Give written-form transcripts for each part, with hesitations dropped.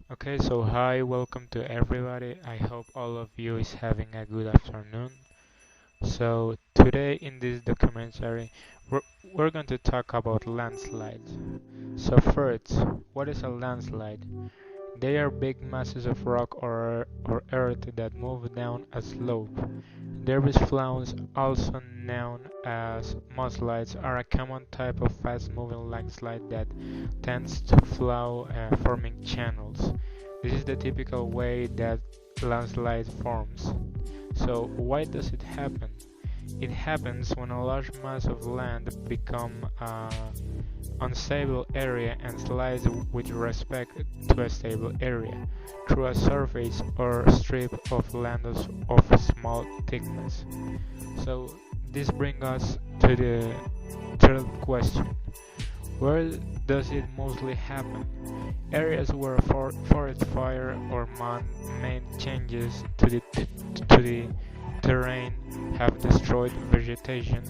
Okay, so hi, welcome to everybody. I hope all of you is having a good afternoon. So today in this documentary, we're, we're going to talk about landslides. So first, what is a landslide? They are big masses of rock or earth that move down a slope. Debris flows, also known as mudslides, are a common type of fast-moving landslide that tends to flow, forming channels. This is the typical way that landslide forms. So why does it happen? It happens when a large mass of land become unstable area and slides with respect to a stable area through a surface or strip of land of small thickness. So this brings us to the third question. Where does it mostly happen? Areas where forest fire or man-made changes to the terrain have destroyed vegetation,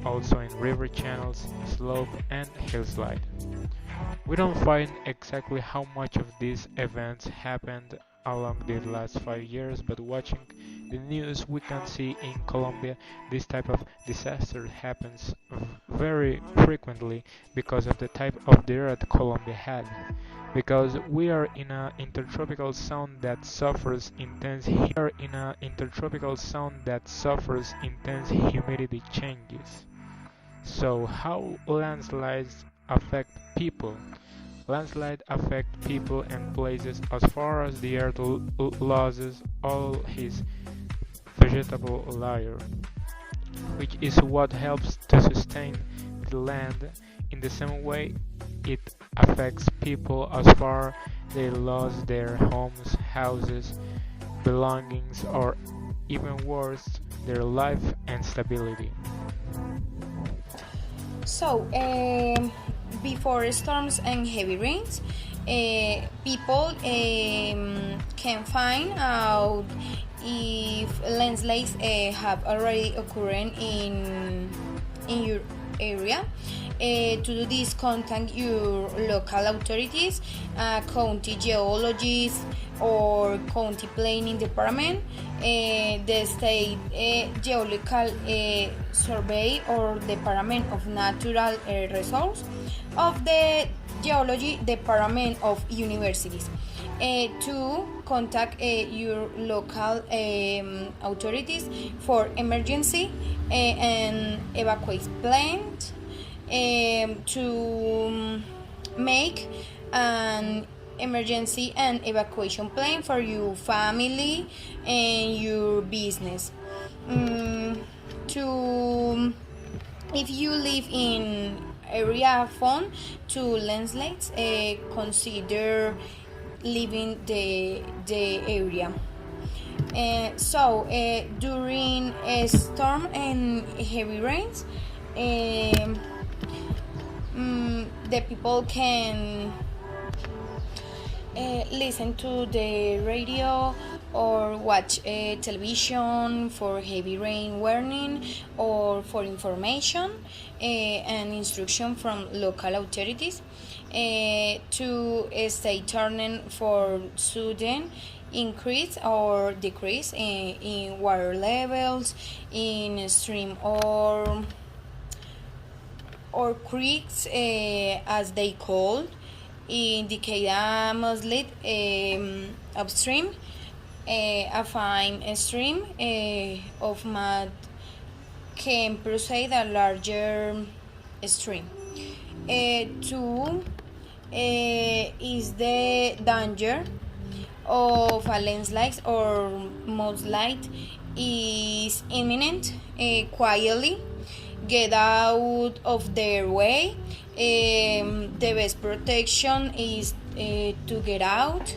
also in river channels, slope, and hillside. We don't find exactly how much of these events happened along the last 5 years, but watching the news we can see in Colombia this type of disaster happens very frequently because of the type of the earth Colombia had. Because we are in an intertropical zone that suffers intense humidity changes. So how landslides affect people? Landslides affect people and places as far as the earth loses all his vegetable layer, which is what helps to sustain the land. In the same way, it affects people as far they lose their homes, houses, belongings, or even worse, their life and stability. Before storms and heavy rains, people can find out if landslides have already occurred in your area. To do this, contact your local authorities, county geologists, or county planning department, the state geological survey or department of natural resource of the geology department of universities. To contact your local authorities for emergency and evacuate plans, to make an emergency and evacuation plan for your family and your business. To If you live in area prone to landslides, consider leaving the area. During a storm and heavy rains, um, the people can listen to the radio or watch television for heavy rain warning or for information and instruction from local authorities, to stay turning for sudden increase or decrease in water levels in stream or creeks, as they call, indicate a mudslide upstream. A fine stream of mud can precede a larger stream. Two is the danger of a landslide or mudslide is imminent. Quietly get out of their way. The best protection is to get out,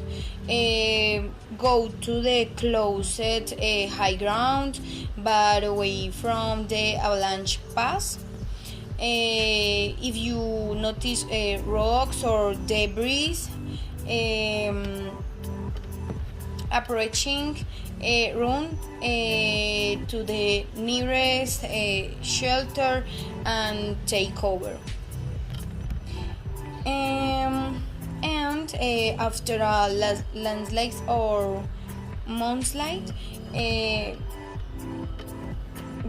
go to the closest high ground, but away from the avalanche path. If you notice rocks or debris approaching, run to the nearest shelter and take cover. And important after a landslide or mudslide.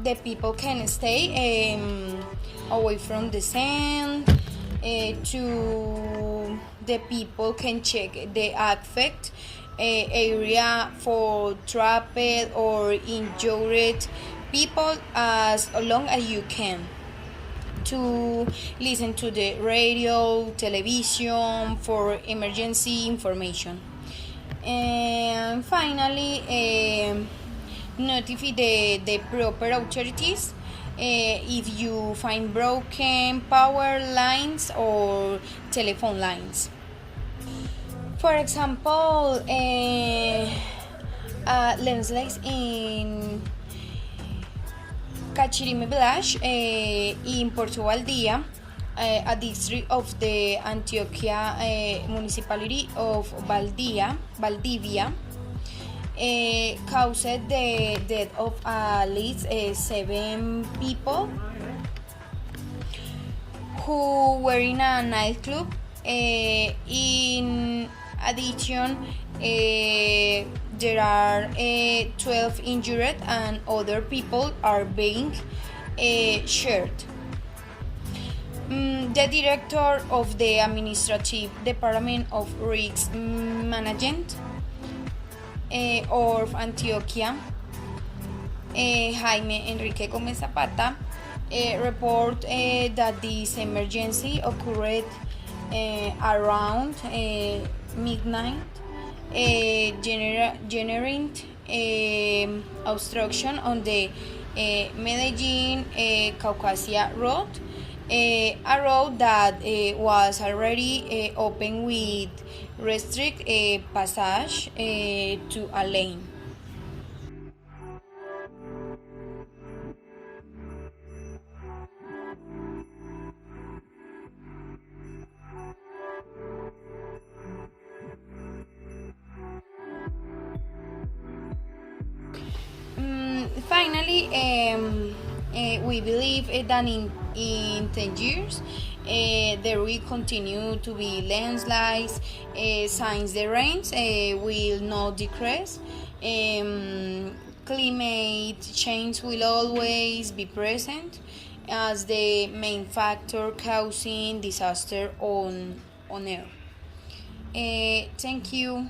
The people can stay away from the sand. To the people can check the affect area for trapped or injured people as long as you can, to listen to the radio, television for emergency information. And finally, notify the proper authorities if you find broken power lines or telephone lines. For example, landslides in Cachirime village in Puerto Valdía, a district of the Antioquia municipality of Valdivia, caused the death of at least 7 people who were in a nightclub. In addition, there are 12 injured and other people are being shared. The director of the Administrative Department of Risk Management of Antioquia, Jaime Enrique Gómez Zapata, report that this emergency occurred around midnight, generating obstruction on the Medellin Caucasia Road, a road that was already open with restrict passage to a lane. Finally, we believe that in 10 years there will continue to be landslides since the rains will not decrease. Climate change will always be present as the main factor causing disaster on Earth. Thank you.